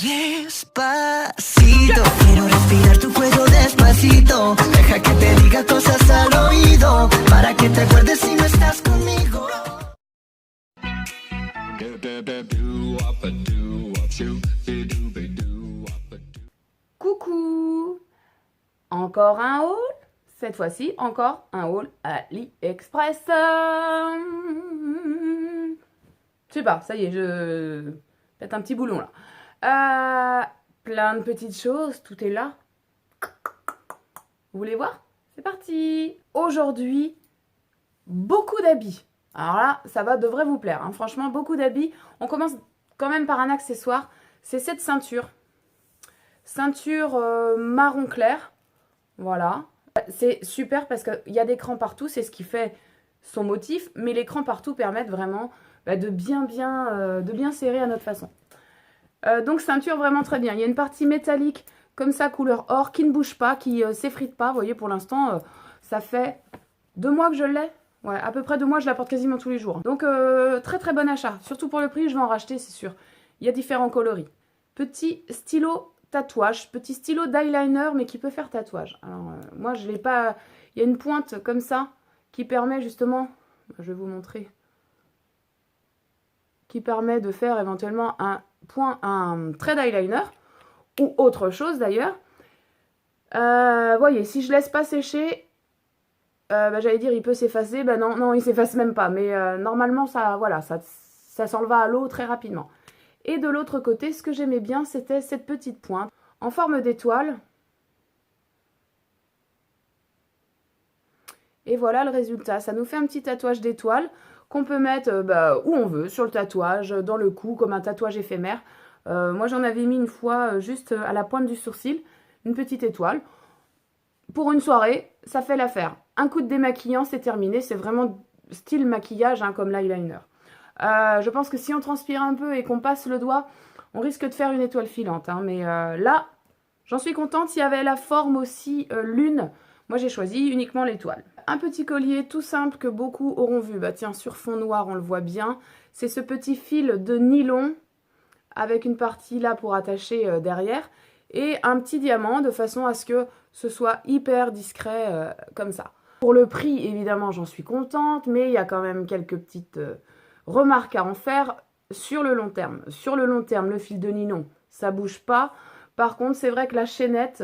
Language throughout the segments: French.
Despacito, quiero respirar tu cuello despacito. Deja que te diga cosas al oído, para que te acuerdes si no estás conmigo. Coucou! Encore un haul? Cette fois-ci, encore un haul AliExpress. Je sais pas, ça y est, je pète un petit boulon là. Plein de petites choses, tout est là. Vous voulez voir? C'est parti! Aujourd'hui, beaucoup d'habits. Alors là, ça devrait vous plaire, hein. Franchement, beaucoup d'habits. On commence quand même par un accessoire. C'est cette ceinture. Ceinture marron clair. Voilà. C'est super parce qu'il y a des crans partout. C'est ce qui fait son motif. Mais les crans partout permettent vraiment de bien serrer à notre façon. Donc ceinture vraiment très bien. Il y a une partie métallique comme ça, couleur or, qui ne bouge pas, qui s'effrite pas. Vous voyez, pour l'instant, ça fait 2 mois que je l'ai. Ouais, à peu près 2 mois, je la porte quasiment tous les jours. Donc, très très bon achat. Surtout pour le prix, je vais en racheter, c'est sûr. Il y a différents coloris. Petit stylo tatouage, petit stylo d'eyeliner, mais qui peut faire tatouage. Alors, moi, je l'ai pas... Il y a une pointe comme ça, qui permet justement... Je vais vous montrer. Qui permet de faire éventuellement un trait d'eyeliner, ou autre chose d'ailleurs. Voyez, si je laisse pas sécher... j'allais dire il peut s'effacer, non il s'efface même pas, mais normalement ça s'en va à l'eau très rapidement. Et de l'autre côté, ce que j'aimais bien, c'était cette petite pointe en forme d'étoile. Et voilà le résultat, ça nous fait un petit tatouage d'étoile qu'on peut mettre où on veut, sur le tatouage, dans le cou, comme un tatouage éphémère. Moi j'en avais mis une fois juste à la pointe du sourcil, une petite étoile. Pour une soirée, ça fait l'affaire. Un coup de démaquillant, c'est terminé. C'est vraiment style maquillage, hein, comme l'eyeliner. Je pense que si on transpire un peu et qu'on passe le doigt, on risque de faire une étoile filante. Hein, mais là, j'en suis contente. Il y avait la forme aussi lune. Moi, j'ai choisi uniquement l'étoile. Un petit collier tout simple que beaucoup auront vu. Bah tiens, sur fond noir, on le voit bien. C'est ce petit fil de nylon avec une partie là pour attacher derrière. Et un petit diamant de façon à ce que ce soit hyper discret comme ça. Pour le prix, évidemment, j'en suis contente, mais il y a quand même quelques petites remarques à en faire sur le long terme. Sur le long terme, le fil de nylon, ça bouge pas. Par contre, c'est vrai que la chaînette,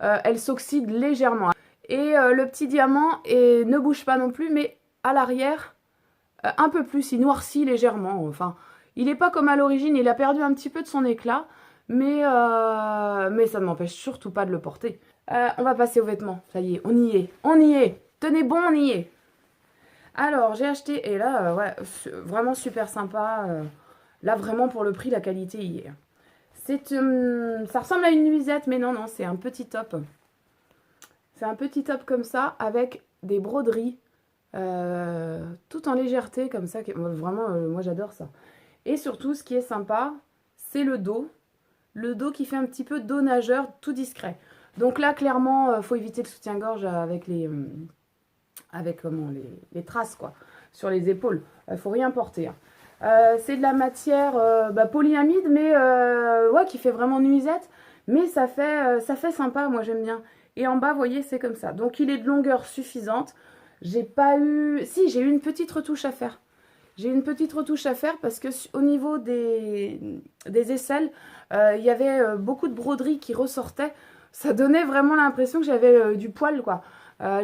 elle s'oxyde légèrement. Et le petit diamant ne bouge pas non plus, mais à l'arrière, un peu plus, il noircit légèrement. Enfin, il n'est pas comme à l'origine, il a perdu un petit peu de son éclat. Mais ça ne m'empêche surtout pas de le porter. On va passer aux vêtements. Ça y est, on y est. On y est. Tenez bon, on y est. Alors, j'ai acheté... Et là, ouais, vraiment super sympa. Là, vraiment, pour le prix, la qualité y est. Ça ressemble à une nuisette, mais non, c'est un petit top. C'est un petit top comme ça, avec des broderies. Tout en légèreté, comme ça. Vraiment, moi, j'adore ça. Et surtout, ce qui est sympa, c'est le dos. Le dos qui fait un petit peu dos nageur, tout discret. Donc là, clairement, il faut éviter le soutien-gorge avec les traces, quoi, sur les épaules. Il faut rien porter. Hein. C'est de la matière polyamide, mais ouais, qui fait vraiment nuisette. Mais ça fait sympa, moi j'aime bien. Et en bas, vous voyez, c'est comme ça. Donc il est de longueur suffisante. J'ai pas eu... Si, j'ai eu une petite retouche à faire. J'ai une petite retouche à faire parce que au niveau des aisselles, il y avait beaucoup de broderies qui ressortaient. Ça donnait vraiment l'impression que j'avais du poil, quoi.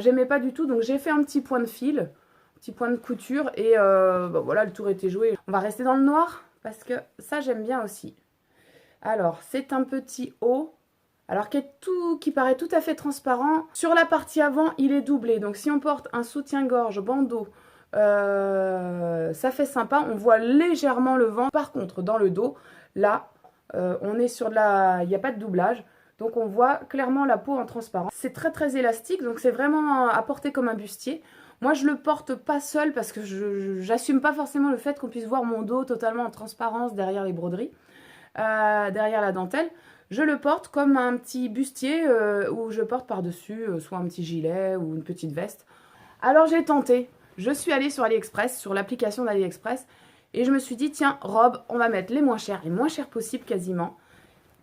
J'aimais pas du tout, donc j'ai fait un petit point de fil, un petit point de couture et voilà, le tour était joué. On va rester dans le noir parce que ça, j'aime bien aussi. Alors, c'est un petit haut, alors qui paraît tout à fait transparent. Sur la partie avant, il est doublé, donc si on porte un soutien-gorge bandeau, ça fait sympa, on voit légèrement le vent. Par contre, dans le dos, là, on est sur il n'y a pas de doublage, donc on voit clairement la peau en transparent. C'est très très élastique, donc c'est vraiment à porter comme un bustier. Moi, je le porte pas seul parce que j'assume pas forcément le fait qu'on puisse voir mon dos totalement en transparence derrière les broderies, derrière la dentelle. Je le porte comme un petit bustier où je porte par-dessus soit un petit gilet ou une petite veste. Alors j'ai tenté. Je suis allée sur AliExpress, sur l'application d'AliExpress, et je me suis dit, tiens, robe, on va mettre les moins chers possibles quasiment.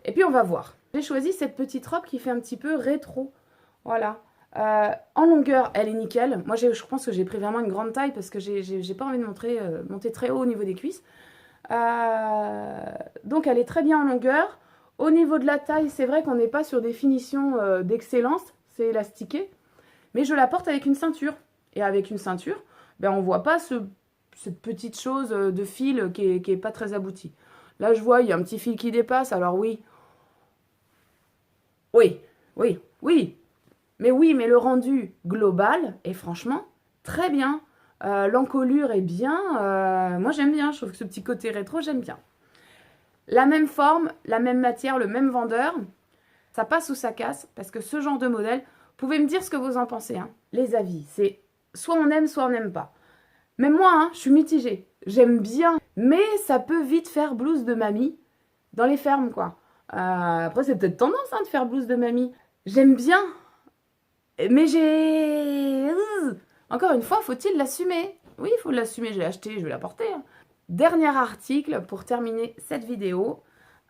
Et puis on va voir. J'ai choisi cette petite robe qui fait un petit peu rétro. Voilà. En longueur, elle est nickel. Moi, je pense que j'ai pris vraiment une grande taille parce que j'ai pas envie de monter très haut au niveau des cuisses. Donc, elle est très bien en longueur. Au niveau de la taille, c'est vrai qu'on n'est pas sur des finitions d'excellence. C'est élastiqué. Mais je la porte avec une ceinture. Et avec une ceinture, ben, on ne voit pas cette petite chose de fil qui est pas très aboutie. Là, je vois, il y a un petit fil qui dépasse. Alors oui. Mais le rendu global est franchement très bien. L'encolure est bien. Moi, j'aime bien. Je trouve que ce petit côté rétro, j'aime bien. La même forme, la même matière, le même vendeur. Ça passe ou ça casse. Parce que ce genre de modèle, vous pouvez me dire ce que vous en pensez. Hein. Les avis, c'est soit on aime, soit on n'aime pas. Même moi, hein, je suis mitigée. J'aime bien. Mais ça peut vite faire blouse de mamie dans les fermes, quoi. Après, c'est peut-être tendance hein, de faire blouse de mamie. J'aime bien. Mais j'ai... Encore une fois, faut-il l'assumer? Oui, il faut l'assumer. Je l'ai acheté, je vais la porter. Hein. Dernier article pour terminer cette vidéo.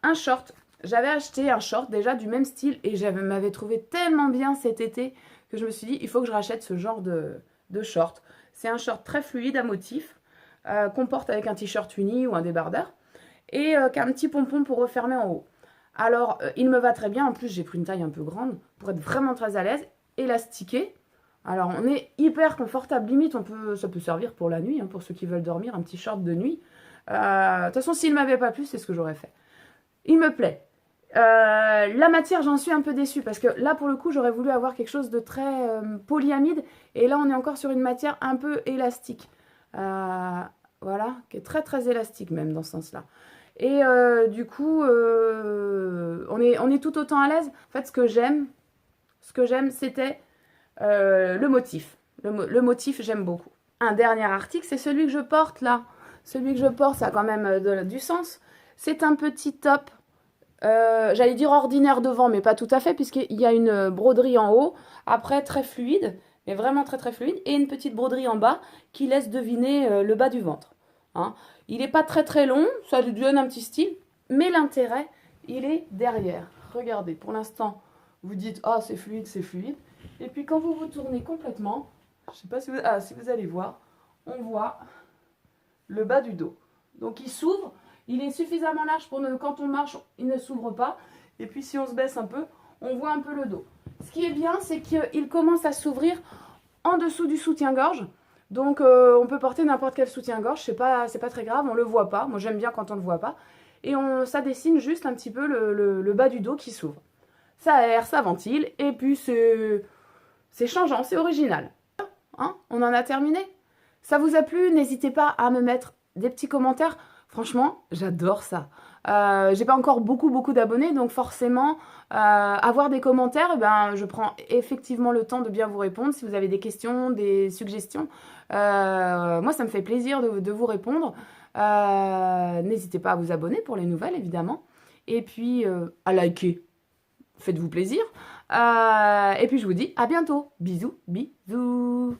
Un short. J'avais acheté un short déjà du même style et m'avais trouvé tellement bien cet été que je me suis dit, il faut que je rachète ce genre de short. C'est un short très fluide à motif qu'on porte avec un t-shirt uni ou un débardeur et qui a un petit pompon pour refermer en haut. Alors, il me va très bien. En plus, j'ai pris une taille un peu grande pour être vraiment très à l'aise. Élastiqué. Alors, on est hyper confortable. Limite, ça peut servir pour la nuit, hein, pour ceux qui veulent dormir, un petit short de nuit. De toute façon, s'il ne m'avait pas plu, c'est ce que j'aurais fait. Il me plaît. La matière, j'en suis un peu déçue parce que là, pour le coup, j'aurais voulu avoir quelque chose de très polyamide. Et là, on est encore sur une matière un peu élastique. Voilà, qui est très, très élastique même dans ce sens-là. Et du coup, on est tout autant à l'aise. En fait, ce que j'aime, c'était le motif. Le motif, j'aime beaucoup. Un dernier article, c'est celui que je porte là. Celui que je porte, ça a quand même du sens. C'est un petit top. J'allais dire ordinaire devant, mais pas tout à fait, puisqu'il y a une broderie en haut. Après, très fluide, mais vraiment très très fluide. Et une petite broderie en bas qui laisse deviner le bas du ventre. Hein. Il n'est pas très très long, ça lui donne un petit style. Mais l'intérêt, il est derrière. Regardez, pour l'instant, vous dites, ah, c'est fluide, c'est fluide. Et puis quand vous vous tournez complètement, je ne sais pas si vous allez voir, on voit le bas du dos. Donc il s'ouvre, il est suffisamment large pour quand on marche, il ne s'ouvre pas. Et puis si on se baisse un peu, on voit un peu le dos. Ce qui est bien, c'est qu'il commence à s'ouvrir en dessous du soutien-gorge. Donc on peut porter n'importe quel soutien-gorge, c'est pas très grave, on ne le voit pas. Moi j'aime bien quand on ne le voit pas. Et ça dessine juste un petit peu le bas du dos qui s'ouvre. Ça aère, ça ventile, et puis c'est changeant, c'est original. Hein, on en a terminé. Ça vous a plu? N'hésitez pas à me mettre des petits commentaires. Franchement, j'adore ça. J'ai pas encore beaucoup d'abonnés, donc forcément, avoir des commentaires, eh ben, je prends effectivement le temps de bien vous répondre. Si vous avez des questions, des suggestions, moi, ça me fait plaisir de vous répondre. N'hésitez pas à vous abonner pour les nouvelles, évidemment. Et puis, à liker. Faites-vous plaisir. Et puis, je vous dis à bientôt. Bisous, bisous.